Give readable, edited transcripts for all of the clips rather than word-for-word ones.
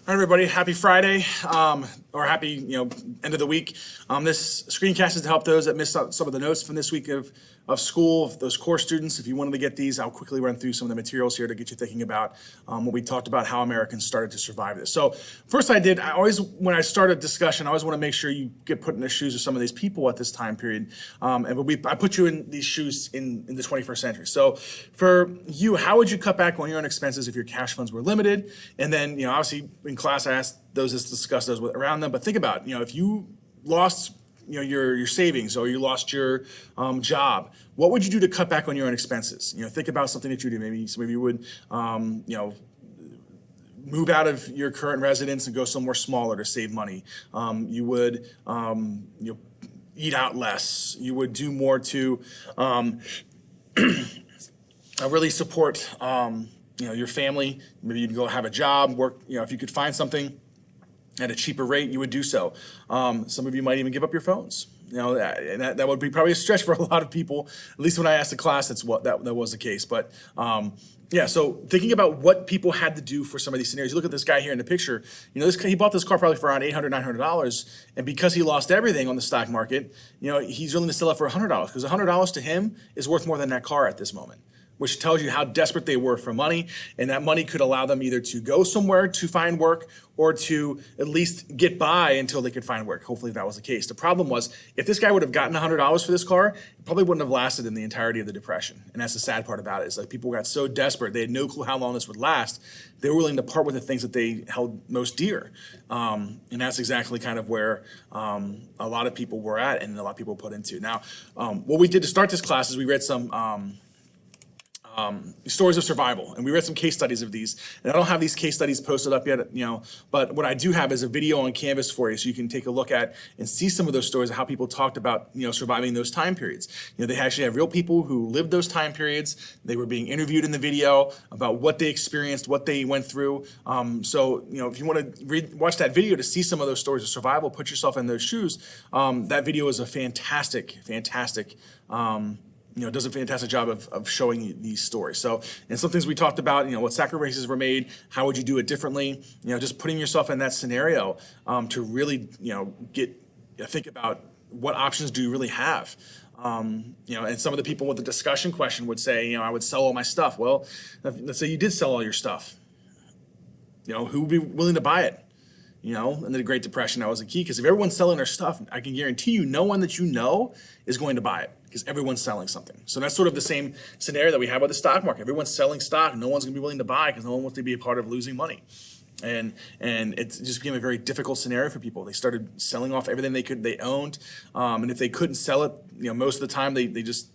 All right, everybody, happy Friday, or happy, end of the week. This screencast is to help those that missed out some of the notes from this week of school, those core students. If you wanted to get these, I'll quickly run through some of the materials here to get you thinking about what we talked about, how Americans started to survive this. So first when I start a discussion, I always want to make sure you get put in the shoes of some of these people at this time period. I put you in these shoes in the 21st century. So for you, how would you cut back on your own expenses if your cash funds were limited? And then, obviously in class, I asked those to discuss those around them, but think about, if you lost your savings or you lost your job, what would you do to cut back on your own expenses? Think about something that you do. Maybe you would move out of your current residence and go somewhere smaller to save money. You would eat out less. You would do more to really support your family. Maybe you'd go have a job, work. If you could find something at a cheaper rate, you would do so. Some of you might even give up your phones. That would be probably a stretch for a lot of people. At least when I asked the class, that was the case. But so thinking about what people had to do for some of these scenarios. You look at this guy here in the picture. He bought this car probably for around $800, $900, and because he lost everything on the stock market, he's willing to sell it for $100 because $100 to him is worth more than that car at this moment, which tells you how desperate they were for money, and that money could allow them either to go somewhere to find work or to at least get by until they could find work. Hopefully that was the case. The problem was, if this guy would have gotten $100 for this car, it probably wouldn't have lasted in the entirety of the Depression. And that's the sad part about it, is like people got so desperate, they had no clue how long this would last. They were willing to part with the things that they held most dear. And that's exactly kind of where a lot of people were at and a lot of people put into. Now, what we did to start this class is we read some stories of survival, and we read some case studies of these. And I don't have these case studies posted up yet, but what I do have is a video on Canvas for you, so you can take a look at and see some of those stories of how people talked about, surviving those time periods. They actually have real people who lived those time periods. They were being interviewed in the video about what they experienced, what they went through. So, if you want to watch that video to see some of those stories of survival, put yourself in those shoes. That video is a fantastic does a fantastic job of showing you these stories. So, and some things we talked about, what sacrifices were made, how would you do it differently? Just putting yourself in that scenario to really, think about what options do you really have? And some of the people with the discussion question would say, I would sell all my stuff. Well, let's say you did sell all your stuff. Who would be willing to buy it? In the Great Depression, that was the key, because if everyone's selling their stuff, I can guarantee you no one that you know is going to buy it, because everyone's selling something. So that's sort of the same scenario that we have with the stock market. Everyone's selling stock, no one's going to be willing to buy because no one wants to be a part of losing money. And it just became a very difficult scenario for people. They started selling off everything they owned, and if they couldn't sell it, most of the time they just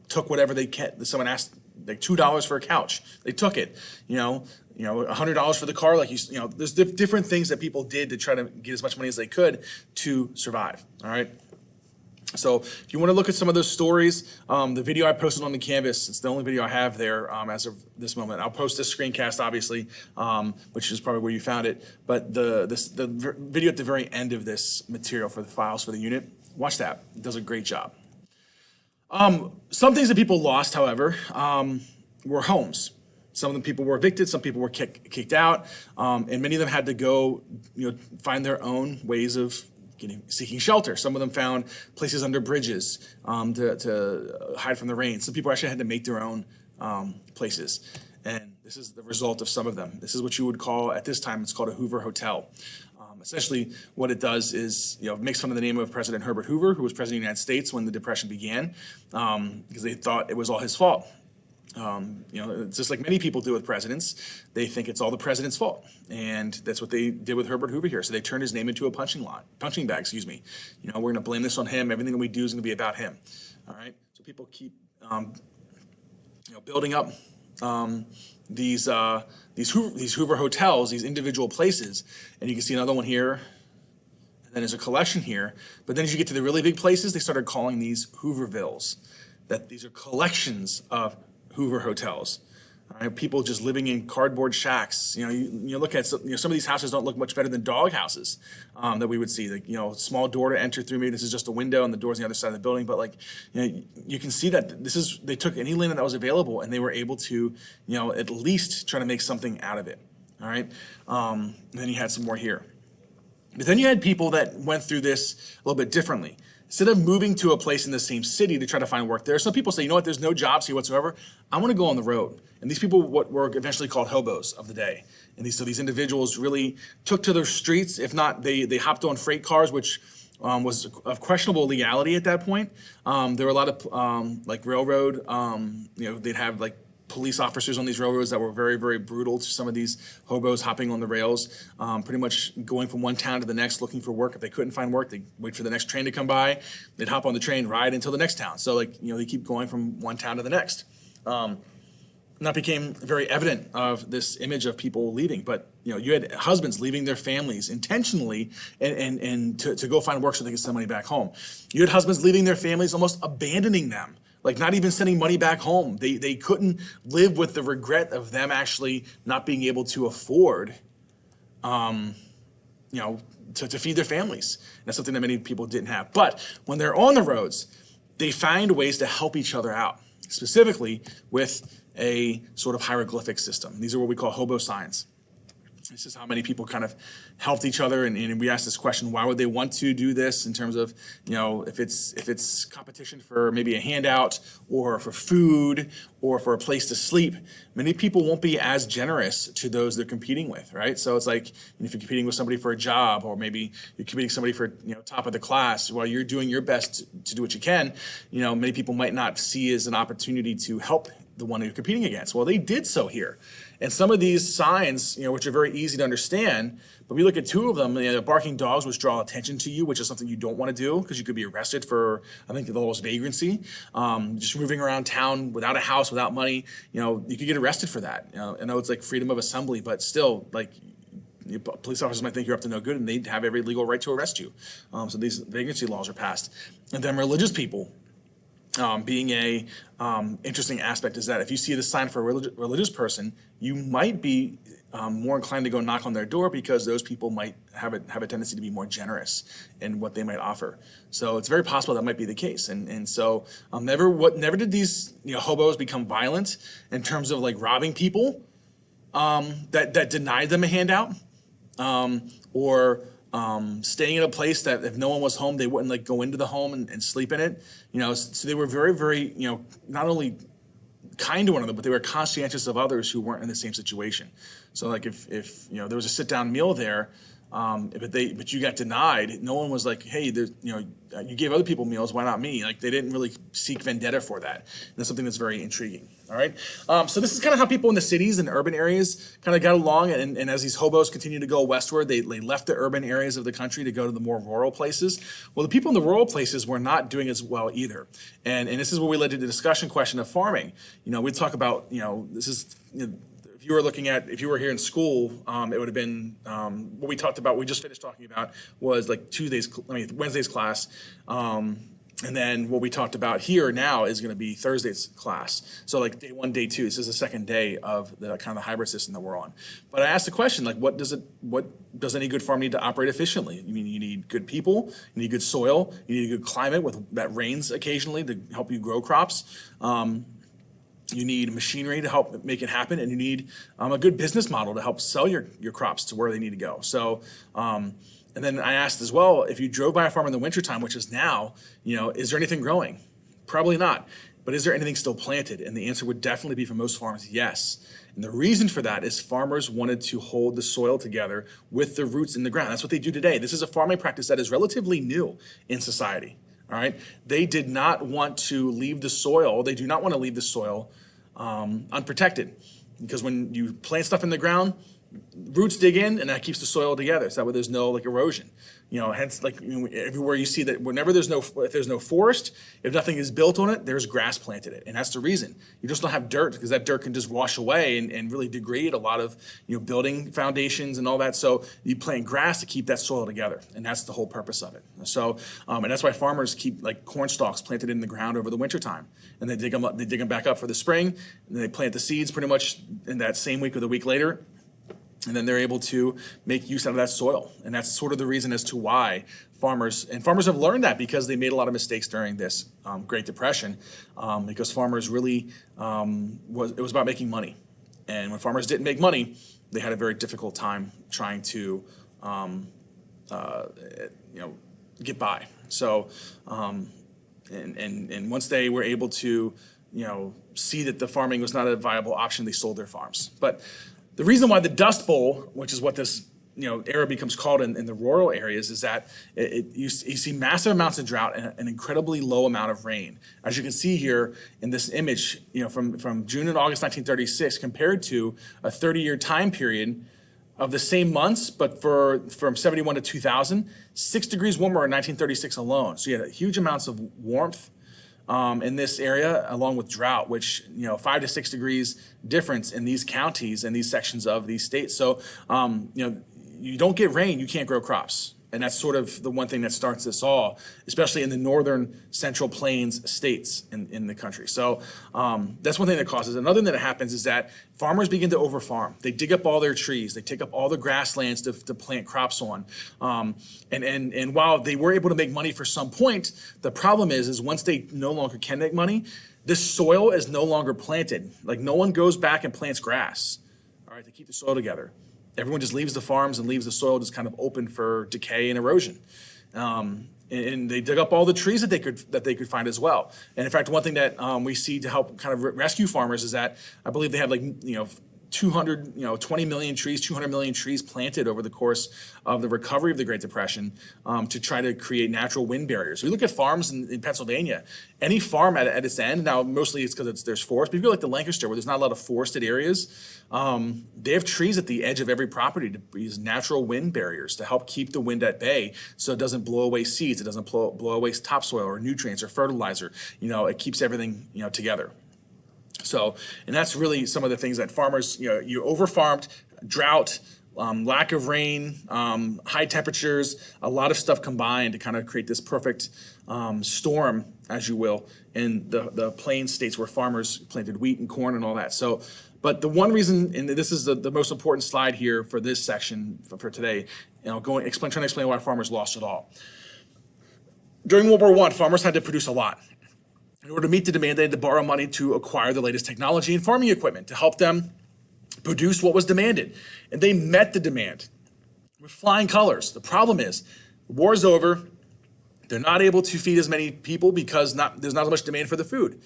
took whatever they can. Someone asked like $2 for a couch, they took it. $100 for the car, there's different things that people did to try to get as much money as they could to survive. All right. So if you want to look at some of those stories, the video I posted on the Canvas, it's the only video I have there as of this moment. I'll post this screencast, obviously, which is probably where you found it. But the video at the very end of this material for the files for the unit, watch that. It does a great job. Some things that people lost, however, were homes. Some of them people were evicted, some people were kicked out, and many of them had to go, find their own ways of seeking shelter. Some of them found places under bridges to hide from the rain. Some people actually had to make their own places, and this is the result of some of them. This is what you would call, at this time, it's called a Hoover Hotel. Essentially, what it does is, makes fun of the name of President Herbert Hoover, who was president of the United States when the Depression began, because they thought it was all his fault. It's just like many people do with presidents. They think it's all the president's fault, and that's what they did with Herbert Hoover here. So they turned his name into a punching bag. We're going to blame this on him. Everything that we do is going to be about him. All right. So people keep, building up these Hoover hotels, these individual places, and you can see another one here. And then there's a collection here. But then as you get to the really big places, they started calling these Hoovervilles. That these are collections of Hoover hotels. All right, people just living in cardboard shacks. You look at some of these houses don't look much better than dog houses that we would see. Small door to enter through. Maybe this is just a window and the door's on the other side of the building. But you can see that they took any land that was available and they were able to at least try to make something out of it. all right? And then you had some more here. But then you had people that went through this a little bit differently. Instead of moving to a place in the same city to try to find work there, some people say, you know what, there's no jobs here whatsoever. I want to go on the road. And these people what were eventually called hobos of the day. And so these individuals really took to the streets. If not, they hopped on freight cars, which was of questionable legality at that point. There were a lot of like railroad, they'd have like police officers on these railroads that were very, very brutal to some of these hobos hopping on the rails, pretty much going from one town to the next looking for work. If they couldn't find work, they'd wait for the next train to come by. They'd hop on the train, ride until the next town. So they keep going from one town to the next. And that became very evident of this image of people leaving. But you had husbands leaving their families intentionally and to go find work so they could send money back home. You had husbands leaving their families, almost abandoning them. Like not even sending money back home. They couldn't live with the regret of them actually not being able to afford, to feed their families. And that's something that many people didn't have. But when they're on the roads, they find ways to help each other out, specifically with a sort of hieroglyphic system. These are what we call hobo signs. This is how many people kind of helped each other, and we asked this question: why would they want to do this? In terms of, if it's competition for maybe a handout, or for food, or for a place to sleep, many people won't be as generous to those they're competing with, right? So it's like if you're competing with somebody for a job, or maybe you're competing with somebody for top of the class, while you're doing your best to do what you can, many people might not see as an opportunity to help the one you're competing against. Well, they did so here. And some of these signs, which are very easy to understand, but we look at two of them, barking dogs, which draw attention to you, which is something you don't want to do because you could be arrested for, I think, the lowest vagrancy. Just moving around town without a house, without money, you could get arrested for that. I know it's like freedom of assembly, but still, like, police officers might think you're up to no good, and they have every legal right to arrest you. So these vagrancy laws are passed. And then religious people. Being a interesting aspect is that if you see the sign for a religious person, you might be more inclined to go knock on their door because those people might have a tendency to be more generous in what they might offer. So it's very possible that might be the case. And so never did these hobos become violent in terms of like robbing people that denied them a handout, or staying in a place that if no one was home, they wouldn't like go into the home and sleep in it. So they were very, very, not only kind to one another, but they were conscientious of others who weren't in the same situation. So like if there was a sit down meal there, but you got denied, no one was like, hey, you gave other people meals, why not me? Like they didn't really seek vendetta for that. And that's something that's very intriguing. All right. So this is kind of how people in the cities and urban areas kind of got along. And as these hobos continued to go westward, they left the urban areas of the country to go to the more rural places. Well, the people in the rural places were not doing as well either. And this is where we led to the discussion question of farming. We talk about, this is, if you were here in school, it would have been, what we talked about, we just finished talking about was like Wednesday's class. And then what we talked about here now is going to be Thursday's class. So like day 1, day 2, this is the second day of the kind of the hybrid system that we're on. But I asked the question, like, what does any good farm need to operate efficiently? You mean you need good people, you need good soil, you need a good climate that rains occasionally to help you grow crops. You need machinery to help make it happen, and you need a good business model to help sell your crops to where they need to go. So, and then I asked as well, if you drove by a farm in the wintertime, which is now, is there anything growing? Probably not. But is there anything still planted? And the answer would definitely be for most farms, yes. And the reason for that is farmers wanted to hold the soil together with the roots in the ground. That's what they do today. This is a farming practice that is relatively new in society. All right. They did not want to leave the soil. They do not want to leave the soil unprotected, because when you plant stuff in the ground, roots dig in, and that keeps the soil together. So that way there's no like erosion. Hence like everywhere you see that if there's no forest, if nothing is built on it, there's grass planted it. And that's the reason. You just don't have dirt, because that dirt can just wash away and really degrade a lot of building foundations and all that. So you plant grass to keep that soil together. And that's the whole purpose of it. So and that's why farmers keep like corn stalks planted in the ground over the wintertime. And they dig them back up for the spring, and then they plant the seeds pretty much in that same week or the week later. And then they're able to make use out of that soil. And that's sort of the reason as to why farmers have learned that, because they made a lot of mistakes during this Great Depression, because farmers really, it was about making money. And when farmers didn't make money, they had a very difficult time trying to get by. So and once they were able to see that the farming was not a viable option, they sold their farms. But the reason why the Dust Bowl, which is what this era becomes called in the rural areas, is that you see massive amounts of drought and an incredibly low amount of rain. As you can see here in this image, from June and August 1936 compared to a 30-year time period of the same months, but from 71 to 2000, 6 degrees warmer in 1936 alone. So you had huge amounts of warmth in this area, along with drought, which 5 to 6 degrees difference in these counties and these sections of these states. So you don't get rain, you can't grow crops. And that's sort of the one thing that starts this all, especially in the northern Central Plains states in the country. So that's one thing that causes it. Another thing that happens is that farmers begin to overfarm. They dig up all their trees. They take up all the grasslands to plant crops on. And while they were able to make money for some point, the problem is once they no longer can make money, this soil is no longer planted. Like, no one goes back and plants grass, all right, to keep the soil together. Everyone just leaves the farms and leaves the soil just kind of open for decay and erosion. And they dug up all the trees that they could find as well. And in fact, one thing that we see to help kind of rescue farmers is that I believe they had 20 million trees, 200 million trees planted over the course of the recovery of the Great Depression to try to create natural wind barriers. We look at farms in Pennsylvania. Any farm at its end, now mostly it's because there's forest, but if you go like to Lancaster, where there's not a lot of forested areas, they have trees at the edge of every property to use natural wind barriers to help keep the wind at bay so it doesn't blow away seeds, it doesn't blow away topsoil or nutrients or fertilizer. It keeps everything together. So, and that's really some of the things that farmers, you overfarmed, drought, lack of rain, high temperatures, a lot of stuff combined to kind of create this perfect storm, as you will, in the plains states where farmers planted wheat and corn and all that. So, but the one reason, and this is the most important slide here for this section for today, trying to explain why farmers lost it all. During World War I, farmers had to produce a lot. In order to meet the demand, they had to borrow money to acquire the latest technology and farming equipment to help them produce what was demanded. And they met the demand with flying colors. The problem is, the war is over. They're not able to feed as many people because there's not as much demand for the food.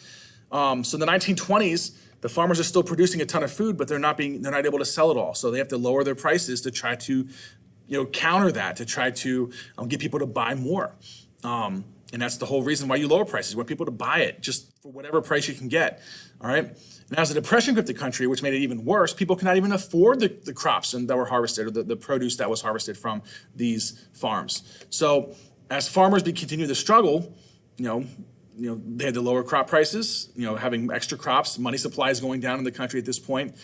So in the 1920s, the farmers are still producing a ton of food, but they're not able to sell it all. So they have to lower their prices to try to counter that, to try to get people to buy more. And that's the whole reason why you lower prices. You want people to buy it just for whatever price you can get, all right? And as the Depression gripped the country, which made it even worse, people could not even afford the crops that were harvested or the produce that was harvested from these farms. So as farmers continue to struggle, they had to lower crop prices, having extra crops, money supply is going down in the country at this point.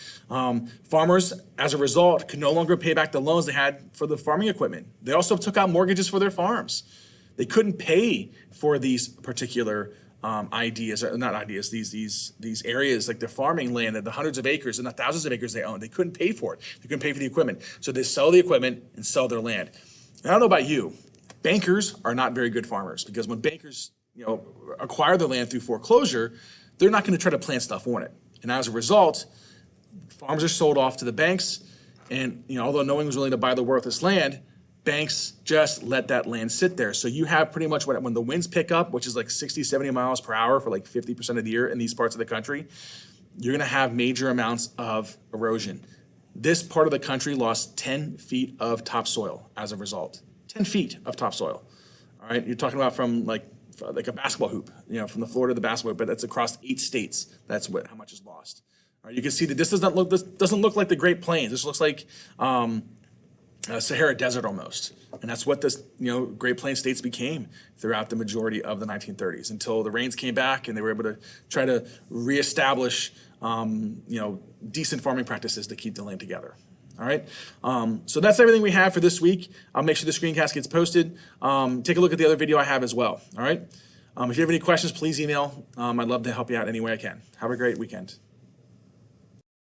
Farmers, as a result, could no longer pay back the loans they had for the farming equipment. They also took out mortgages for their farms. They couldn't pay for these particular these areas, like the farming land, the hundreds of acres and the thousands of acres they owned. They couldn't pay for it. They couldn't pay for the equipment. So they sell the equipment and sell their land. And I don't know about you, bankers are not very good farmers, because when bankers acquire the land through foreclosure, they're not going to try to plant stuff on it. And as a result, farms are sold off to the banks. And although no one was willing to buy the worthless land, banks just let that land sit there. So you have pretty much when the winds pick up, which is like 60, 70 miles per hour for like 50% of the year in these parts of the country, you're going to have major amounts of erosion. This part of the country lost 10 feet of topsoil as a result. 10 feet of topsoil. All right, you're talking about from like a basketball hoop, from the floor to the basketball hoop, but that's across 8 states. That's how much is lost. All right, you can see that this doesn't look like the Great Plains. This looks like Sahara Desert almost. And that's what this, Great Plains states became throughout the majority of the 1930s, until the rains came back and they were able to try to reestablish, decent farming practices to keep the land together. All right. So that's everything we have for this week. I'll make sure the screencast gets posted. Take a look at the other video I have as well. All right. If you have any questions, please email. I'd love to help you out any way I can. Have a great weekend.